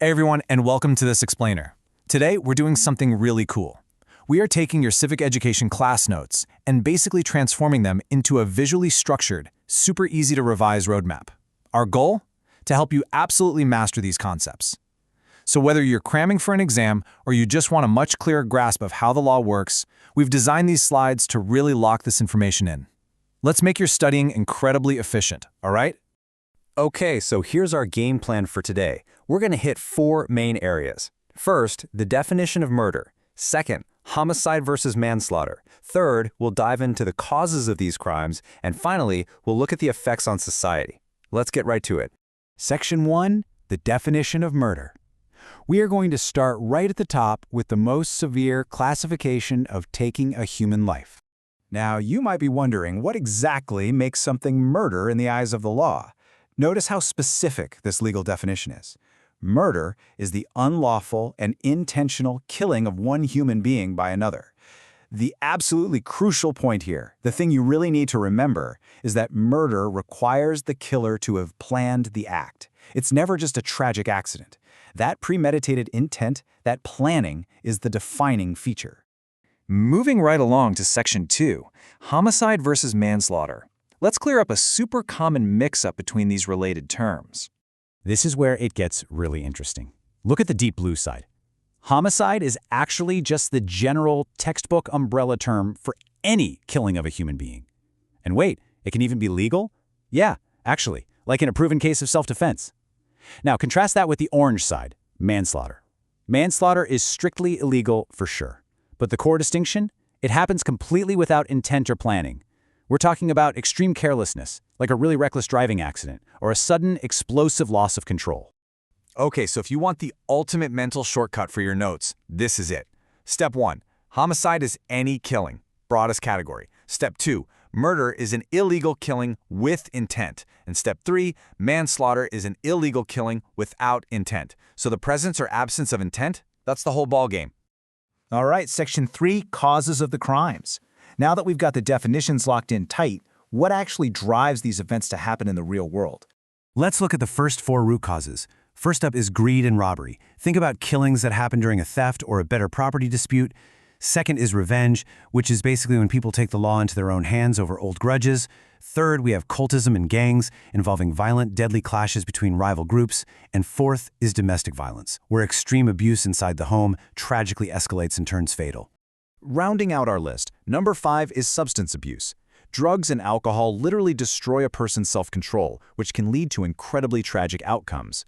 Hey everyone, and welcome to this explainer. Today, we're doing something really cool. We are taking your civic education class notes and basically transforming them into a visually structured, super easy to revise roadmap. Our goal? To help you absolutely master these concepts. So whether you're cramming for an exam or you just want a much clearer grasp of how the law works, we've designed these slides to really lock this information in. Let's make your studying incredibly efficient, all right? Okay, so here's our game plan for today. We're going to hit 4 main areas. First, the definition of murder. Second, homicide versus manslaughter. Third, we'll dive into the causes of these crimes. And finally, we'll look at the effects on society. Let's get right to it. Section 1, the definition of murder. We are going to start right at the top with the most severe classification of taking a human life. Now, you might be wondering what exactly makes something murder in the eyes of the law. Notice how specific this legal definition is. Murder is the unlawful and intentional killing of one human being by another. The absolutely crucial point here, the thing you really need to remember, is that murder requires the killer to have planned the act. It's never just a tragic accident. That premeditated intent, that planning, is the defining feature. Moving right along to Section 2, homicide versus manslaughter. Let's clear up a super common mix-up between these related terms. This is where it gets really interesting. Look at the deep blue side. Homicide is actually just the general textbook umbrella term for any killing of a human being. And wait, it can even be legal? Yeah, actually, like in a proven case of self-defense. Now, contrast that with the orange side, manslaughter. Manslaughter is strictly illegal for sure. But the core distinction? It happens completely without intent or planning. We're talking about extreme carelessness, like a really reckless driving accident, or a sudden, explosive loss of control. Okay, so if you want the ultimate mental shortcut for your notes, this is it. Step 1, homicide is any killing, broadest category. Step 2, murder is an illegal killing with intent. And step 3, manslaughter is an illegal killing without intent. So the presence or absence of intent, that's the whole ballgame. All right, Section 3, causes of the crimes. Now that we've got the definitions locked in tight, what actually drives these events to happen in the real world? Let's look at the first 4 root causes. First up is greed and robbery. Think about killings that happen during a theft or a better property dispute. Second is revenge, which is basically when people take the law into their own hands over old grudges. Third, we have cultism and gangs involving violent, deadly clashes between rival groups. And fourth is domestic violence, where extreme abuse inside the home tragically escalates and turns fatal. Rounding out our list, number 5 is substance abuse. Drugs and alcohol literally destroy a person's self-control, which can lead to incredibly tragic outcomes.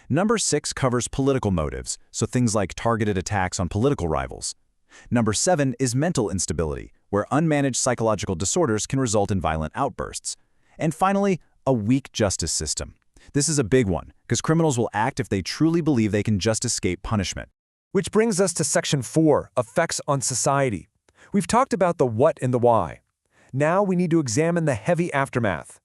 Number 6 covers political motives, so things like targeted attacks on political rivals. Number 7 is mental instability, where unmanaged psychological disorders can result in violent outbursts. And finally, a weak justice system. This is a big one, because criminals will act if they truly believe they can just escape punishment. Which brings us to Section 4, effects on society. We've talked about the what and the why. Now we need to examine the heavy aftermath.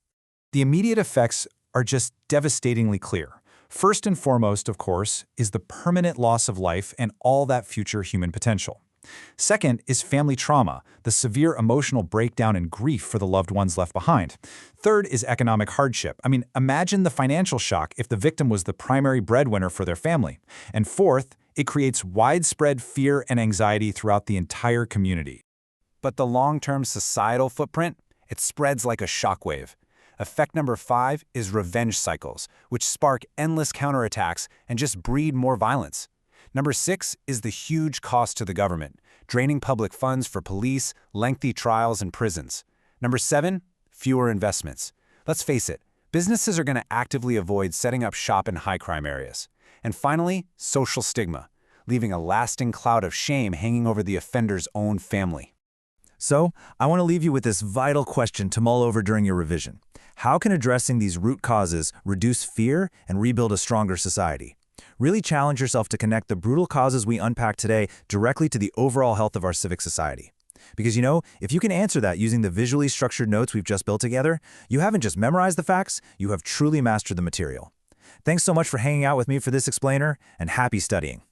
The immediate effects are just devastatingly clear. First and foremost, of course, is the permanent loss of life and all that future human potential. Second is family trauma, the severe emotional breakdown and grief for the loved ones left behind. Third is economic hardship. Imagine the financial shock if the victim was the primary breadwinner for their family. And fourth, it creates widespread fear and anxiety throughout the entire community. But the long-term societal footprint, it spreads like a shockwave. Effect number 5 is revenge cycles, which spark endless counterattacks and just breed more violence. Number 6 is the huge cost to the government, draining public funds for police, lengthy trials, and prisons. Number 7, fewer investments. Let's face it, businesses are going to actively avoid setting up shop in high-crime areas. And finally, social stigma, leaving a lasting cloud of shame hanging over the offender's own family. So, I want to leave you with this vital question to mull over during your revision. How can addressing these root causes reduce fear and rebuild a stronger society? Really challenge yourself to connect the brutal causes we unpack today directly to the overall health of our civic society. Because if you can answer that using the visually structured notes we've just built together, you haven't just memorized the facts, you have truly mastered the material. Thanks so much for hanging out with me for this explainer, and happy studying.